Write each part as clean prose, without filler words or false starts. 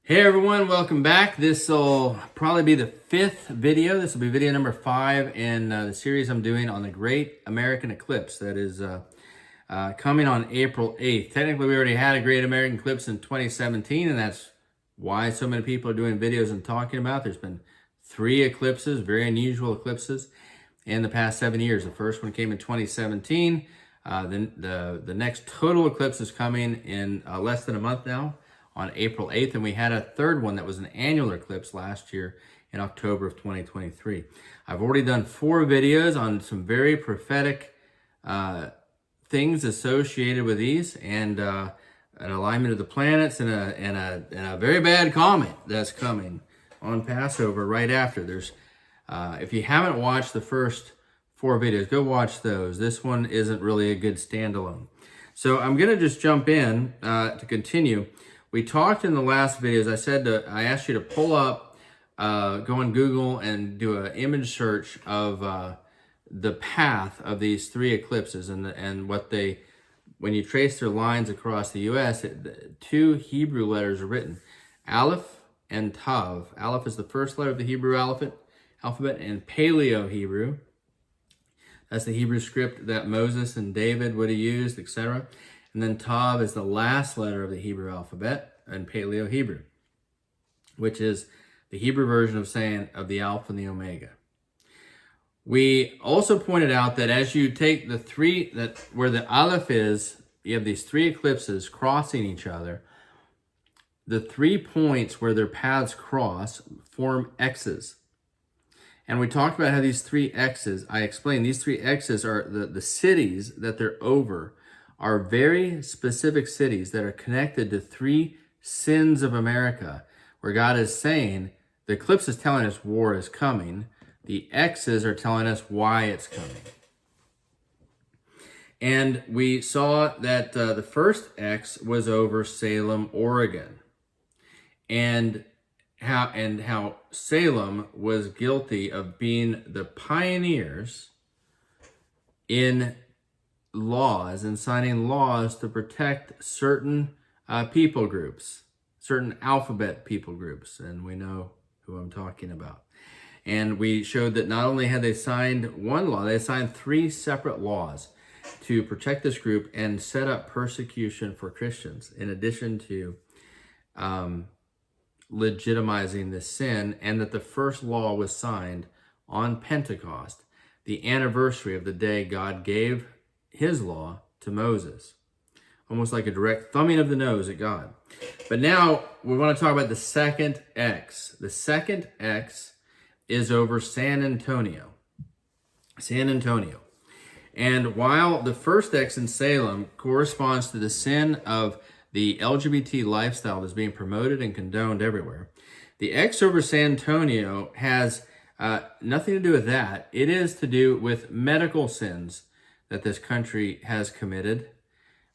Hey everyone, welcome back. This will probably be the fifth video. This will be video number 5 in the series I'm doing on the Great American Eclipse that is coming on April 8th. Technically, we already had a Great American Eclipse in 2017, and that's why so many people are doing videos and talking about. There's been 3 eclipses, very unusual eclipses, in the past 7 years. The first one came in 2017. Then the next total eclipse is coming in less than a month now, on April 8th, and we had a third one that was an annular eclipse last year in October of 2023. I've already done 4 videos on some very prophetic things associated with these, and an alignment of the planets, and a very bad comet that's coming on Passover right after. There's, if you haven't watched the first 4 videos, go watch those. This one isn't really a good standalone. So I'm going to just jump in to continue. We talked in the last videos, I asked you to pull up, go on Google and do an image search of the path of these 3 eclipses and what they, when you trace their lines across the U.S., 2 Hebrew letters are written, Aleph and Tav. Aleph is the first letter of the Hebrew alphabet, and Paleo-Hebrew. That's the Hebrew script that Moses and David would have used, etc. And then Tav is the last letter of the Hebrew alphabet and Paleo-Hebrew, which is the Hebrew version of saying of the Alpha and the Omega. We also pointed out that as you take the 3, that where the Aleph is, you have these 3 eclipses crossing each other. The 3 points where their paths cross form X's. And we talked about how these 3 X's, I explained, these 3 X's are the cities that they're over, are very specific cities that are connected to 3 sins of America, where God is saying, the eclipse is telling us war is coming, the X's are telling us why it's coming. And we saw that the first X was over Salem, Oregon, and how Salem was guilty of being the pioneers in laws and signing laws to protect certain people groups, certain alphabet people groups, and we know who I'm talking about. And we showed that not only had they signed one law, they signed 3 separate laws to protect this group and set up persecution for Christians, in addition to legitimizing this sin, and that the first law was signed on Pentecost, the anniversary of the day God gave his law to Moses. Almost like a direct thumbing of the nose at God. But now we want to talk about the second X. The second X is over San Antonio. San Antonio. And while the first X in Salem corresponds to the sin of the LGBT lifestyle that's being promoted and condoned everywhere, the X over San Antonio has nothing to do with that. It is to do with medical sins that this country has committed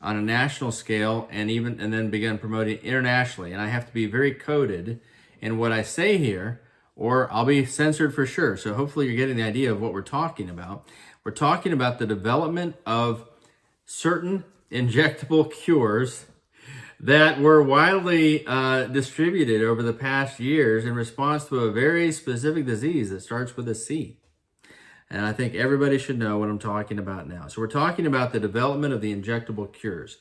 on a national scale, and then begun promoting internationally. And I have to be very coded in what I say here, or I'll be censored for sure. So hopefully you're getting the idea of what we're talking about. We're talking about the development of certain injectable cures that were widely distributed over the past years in response to a very specific disease that starts with a C. And I think everybody should know what I'm talking about now. So we're talking about the development of the injectable cures,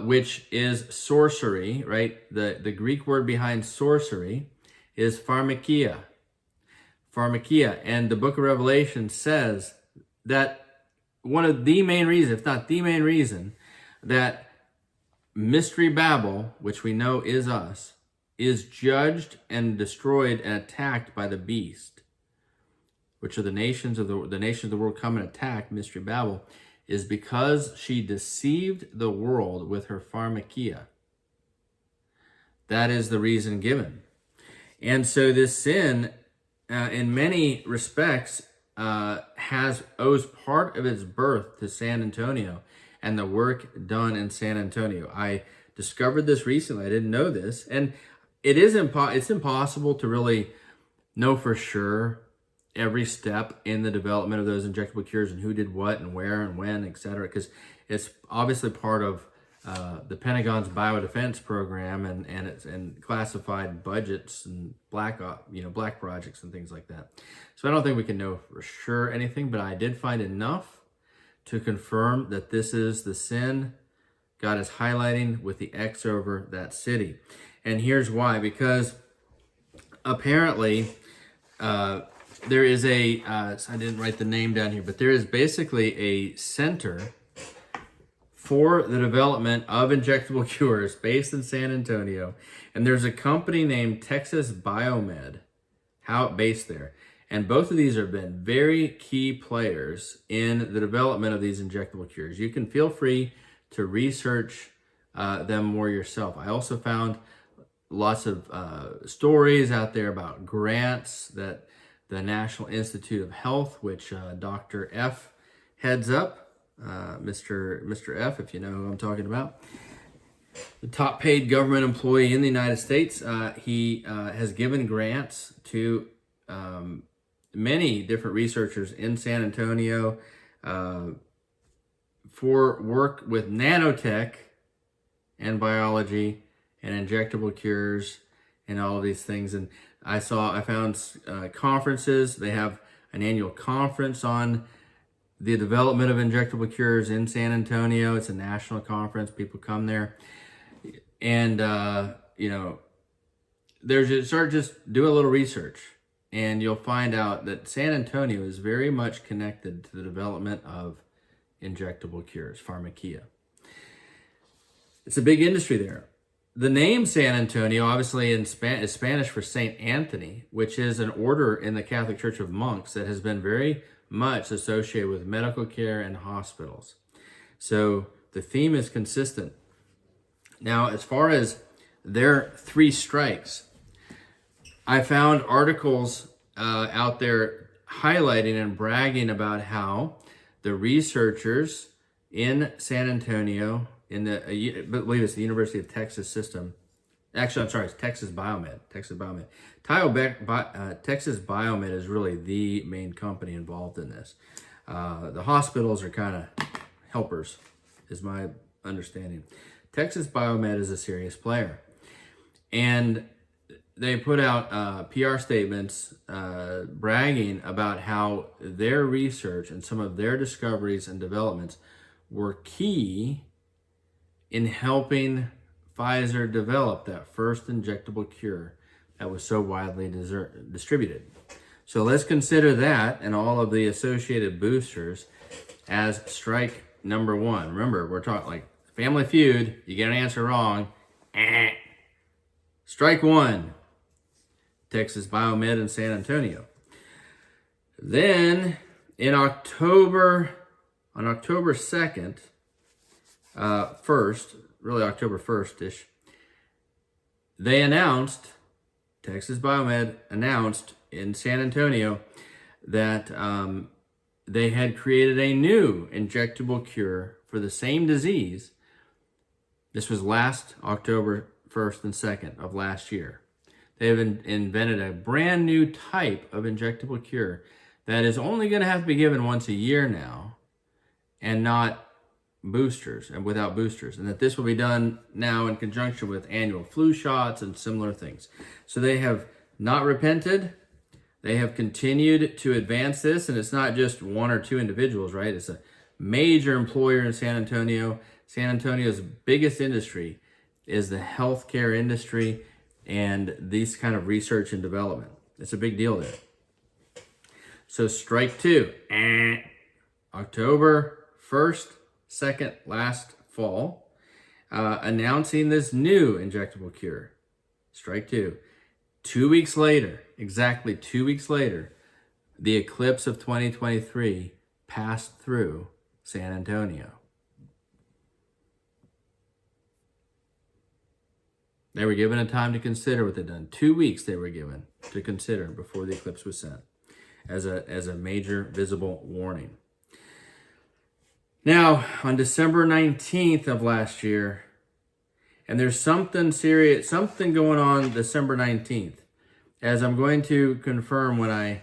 which is sorcery, right? The Greek word behind sorcery is pharmakia. Pharmakia. And the book of Revelation says that one of the main reasons, if not the main reason, that Mystery Babel, which we know is us, is judged and destroyed and attacked by the beast, which are the nations of the world come and attack Mystery Babel, is because she deceived the world with her pharmakia. That is the reason given. And so this sin, in many respects, owes part of its birth to San Antonio and the work done in San Antonio. I discovered this recently. I didn't know this. And it's impossible to really know for sure every step in the development of those injectable cures and who did what and where and when, etc., because it's obviously part of the Pentagon's biodefense program and classified budgets and black projects and things like that. So I don't think we can know for sure anything, but I did find enough to confirm that this is the sin God is highlighting with the X over that city. And here's why: because apparently there is I didn't write the name down here, but there is basically a center for the development of injectable cures based in San Antonio. And there's a company named Texas Biomed, based there. And both of these have been very key players in the development of these injectable cures. You can feel free to research them more yourself. I also found lots of stories out there about grants that the National Institute of Health, which Dr. F heads up, Mr. F, if you know who I'm talking about, the top paid government employee in the United States. He has given grants to many different researchers in San Antonio for work with nanotech and biology and injectable cures and all of these things. And I found conferences. They have an annual conference on the development of injectable cures in San Antonio. It's a national conference. People come there. And, just do a little research. And you'll find out that San Antonio is very much connected to the development of injectable cures, pharmacia. It's a big industry there. The name San Antonio, obviously is Spanish for Saint Anthony, which is an order in the Catholic Church of monks that has been very much associated with medical care and hospitals. So the theme is consistent. Now, as far as their 3 strikes, I found articles out there highlighting and bragging about how the researchers in San Antonio, I believe it's the University of Texas system. Actually, I'm sorry, it's Texas Biomed. Texas Biomed. Texas Biomed is really the main company involved in this. The hospitals are kind of helpers, is my understanding. Texas Biomed is a serious player. And they put out PR statements bragging about how their research and some of their discoveries and developments were key in helping Pfizer develop that first injectable cure that was so widely distributed. So let's consider that and all of the associated boosters as strike number 1. Remember, we're talking like Family Feud. You get an answer wrong. Strike 1. Texas Biomed in San Antonio. Then on October 2nd, really October 1st-ish, Texas Biomed announced in San Antonio that they had created a new injectable cure for the same disease. This was last October 1st and 2nd of last year. They have invented a brand new type of injectable cure that is only going to have to be given once a year now, and not boosters, and without boosters, and that this will be done now in conjunction with annual flu shots and similar things. So they have not repented. They have continued to advance this, and it's not just 1 or 2 individuals, right? It's a major employer in San Antonio. San Antonio's biggest industry is the healthcare industry and these kind of research and development. It's a big deal there. So strike 2, October 1st, 2nd, last fall, announcing this new injectable cure. Strike 2. 2 weeks later, exactly 2 weeks later, the eclipse of 2023 passed through San Antonio. They were given a time to consider what they'd done. 2 weeks they were given to consider before the eclipse was sent as a major visible warning. Now, on December 19th of last year, and there's something serious, something going on December 19th, as I'm going to confirm when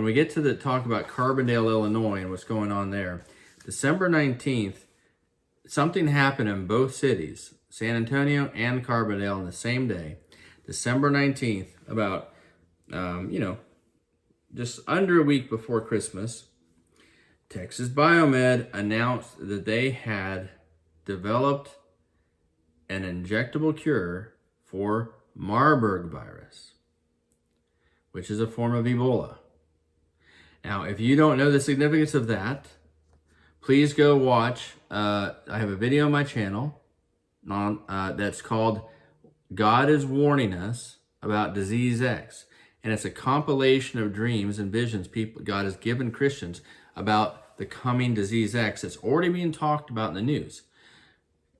we get to the talk about Carbondale, Illinois, and what's going on there. December 19th, something happened in both cities, San Antonio and Carbondale, on the same day, December 19th, about, just under a week before Christmas. Texas Biomed announced that they had developed an injectable cure for Marburg virus, which is a form of Ebola. Now, if you don't know the significance of that, please go watch. I have a video on my channel that's called God is Warning Us About Disease X. And it's a compilation of dreams and visions God has given Christians about the coming disease X that's already being talked about in the news.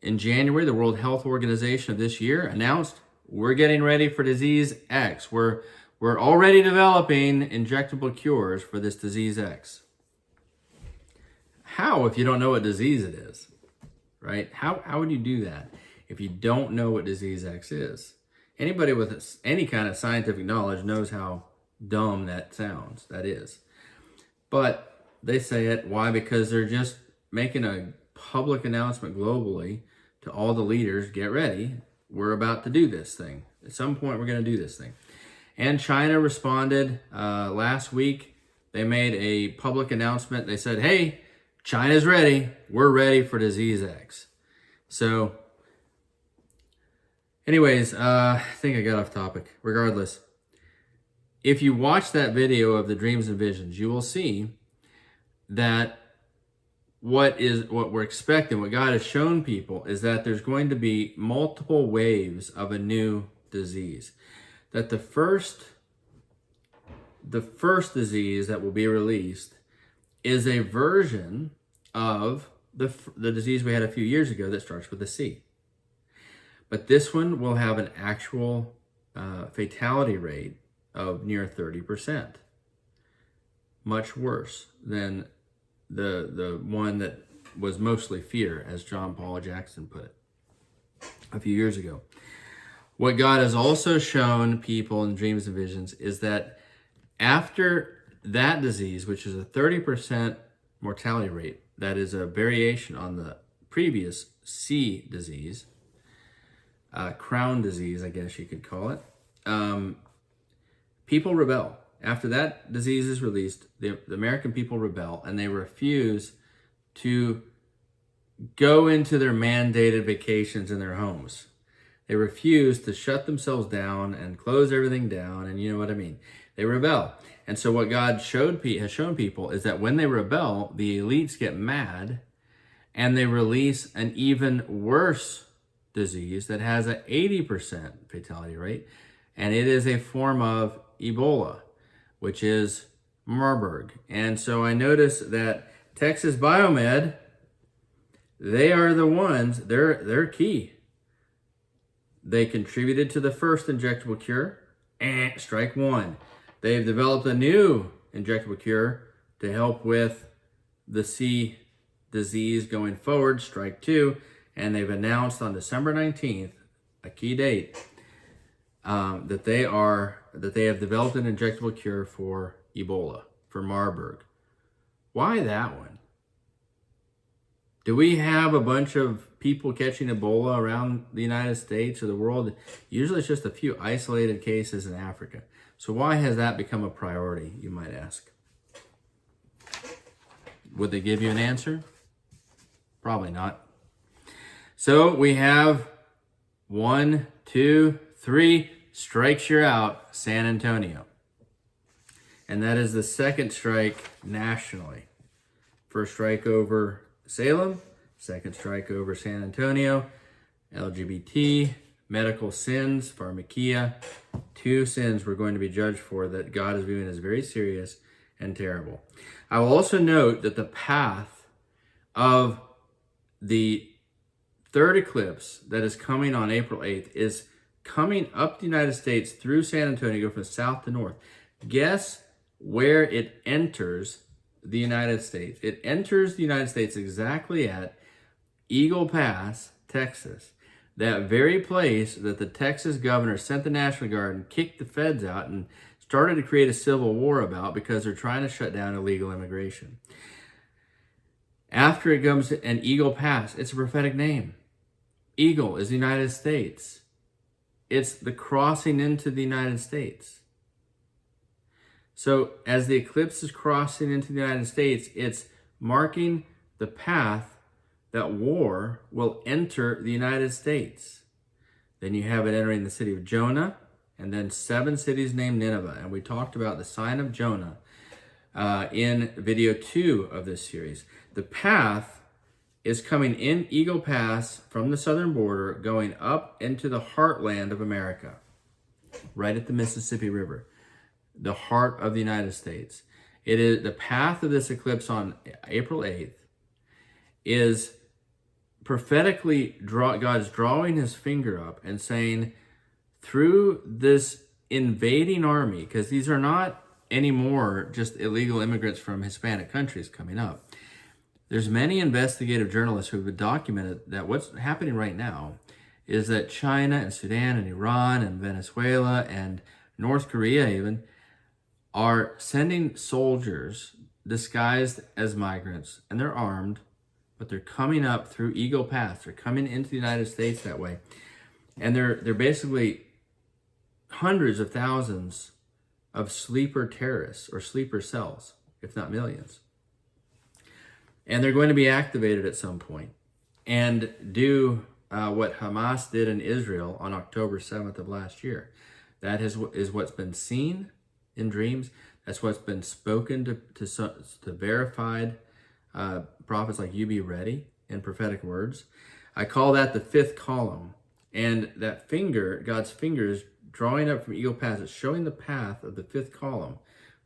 In January, the World Health Organization of this year announced we're getting ready for disease X. We're already developing injectable cures for this disease X. How, if you don't know what disease it is, right? How would you do that if you don't know what disease X is? Anybody with any kind of scientific knowledge knows how dumb that sounds, that is. But they say it. Why? Because they're just making a public announcement globally to all the leaders, get ready, we're about to do this thing. At some point, we're going to do this thing. And China responded last week. They made a public announcement. They said, hey, China's ready. We're ready for disease X. So anyways, I think I got off topic. Regardless, if you watch that video of the dreams and visions, you will see that what we're expecting, what God has shown people, is that there's going to be multiple waves of a new disease. That the first disease that will be released is a version of the disease we had a few years ago that starts with a C. But this one will have an actual fatality rate of near 30%. Much worse than the one that was mostly fear, as John Paul Jackson put it a few years ago. What God has also shown people in dreams and visions is that after that disease, which is a 30% mortality rate, that is a variation on the previous C disease, crown disease, I guess you could call it, people rebel. After that disease is released, the American people rebel, and they refuse to go into their mandated vacations in their homes. They refuse to shut themselves down and close everything down, and you know what I mean. They rebel. And so what God has shown people is that when they rebel, the elites get mad, and they release an even worse disease that has an 80% fatality rate, and it is a form of Ebola, which is Marburg. And so I noticed that Texas Biomed, they are the ones, they're key. They contributed to the first injectable cure, strike one. They've developed a new injectable cure to help with the C disease going forward, strike two. And they've announced on December 19th, a key date, that they have developed an injectable cure for Ebola, for Marburg. Why that one? Do we have a bunch of people catching Ebola around the United States or the world? Usually it's just a few isolated cases in Africa. So why has that become a priority, you might ask? Would they give you an answer? Probably not. So we have 1, 2, 3 strikes, you're out, San Antonio. And that is the second strike nationally. First strike over Salem, second strike over San Antonio, LGBT, medical sins, pharmakia, 2 sins we're going to be judged for that God is viewing as very serious and terrible. I will also note that the path of the third eclipse that is coming on April 8th is coming up the United States through San Antonio, go from south to north. Guess where it enters the United States? It enters the United States exactly at Eagle Pass, Texas. That very place that the Texas governor sent the National Guard and kicked the feds out and started to create a civil war about because they're trying to shut down illegal immigration. After it comes an Eagle Pass, it's a prophetic name. Eagle is the United States. It's the crossing into the United States. So as the eclipse is crossing into the United States, it's marking the path that war will enter the United States. Then you have it entering the city of Jonah, and then 7 cities named Nineveh. And we talked about the sign of Jonah in video 2 of this series. The path is coming in Eagle Pass from the southern border, going up into the heartland of America, right at the Mississippi River, the heart of the United States. It is the path of this eclipse on April 8th is prophetically God's drawing his finger up and saying, through this invading army, because these are not anymore just illegal immigrants from Hispanic countries coming up. There's many investigative journalists who have documented that what's happening right now is that China and Sudan and Iran and Venezuela and North Korea even are sending soldiers disguised as migrants, and they're armed, but they're coming up through Eagle Pass. They're coming into the United States that way. And they're basically hundreds of thousands of sleeper terrorists or sleeper cells, if not millions. And they're going to be activated at some point and do what Hamas did in Israel on October 7th of last year. That is what's been seen in dreams. That's what's been spoken to verified prophets like you. Be ready in prophetic words. I call that the 5th column. And that finger, God's finger, is drawing up from Eagle Pass. It's showing the path of the 5th column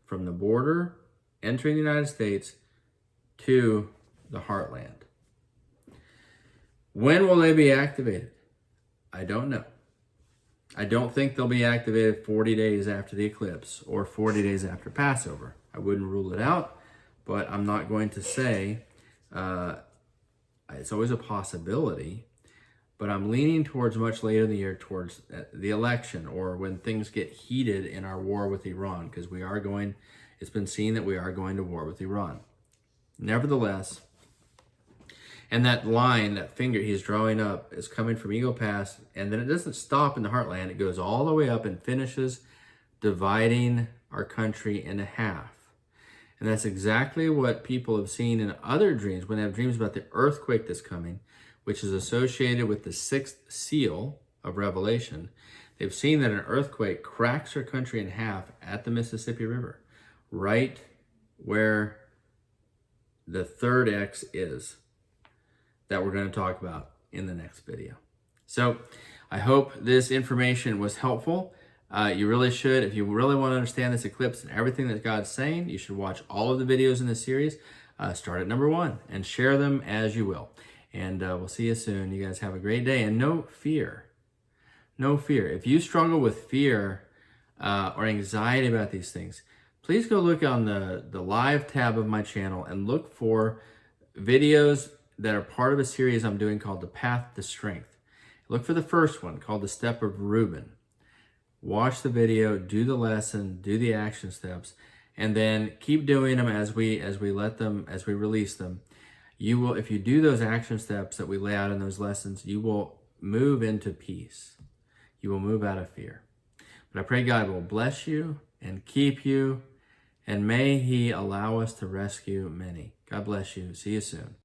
from the border, entering the United States, to the heartland. When will they be activated? I don't know. I don't think they'll be activated 40 days after the eclipse or 40 days after Passover. I wouldn't rule it out, but I'm not going to say it's always a possibility. But I'm leaning towards much later in the year, towards the election, or when things get heated in our war with Iran, because it's been seen that we are going to war with Iran. Nevertheless, and that line, that finger he's drawing up, is coming from Eagle Pass, and then it doesn't stop in the heartland. It goes all the way up and finishes dividing our country in half. And that's exactly what people have seen in other dreams, when they have dreams about the earthquake that's coming, which is associated with the 6th seal of Revelation. They've seen that an earthquake cracks our country in half at the Mississippi River, right where the 3rd X is, that we're going to talk about in the next video. So I hope this information was helpful. You really should, if you really want to understand this eclipse and everything that God's saying, you should watch all of the videos in this series. Start at number 1 and share them as you will. And we'll see you soon. You guys have a great day. And no fear. No fear. If you struggle with fear or anxiety about these things, please go look on the live tab of my channel and look for videos that are part of a series I'm doing called The Path to Strength. Look for the first one called The Step of Reuben. Watch the video, do the lesson, do the action steps, and then keep doing them as we release them. You will, if you do those action steps that we lay out in those lessons, you will move into peace. You will move out of fear. But I pray God will bless you and keep you, and may He allow us to rescue many. God bless you. See you soon.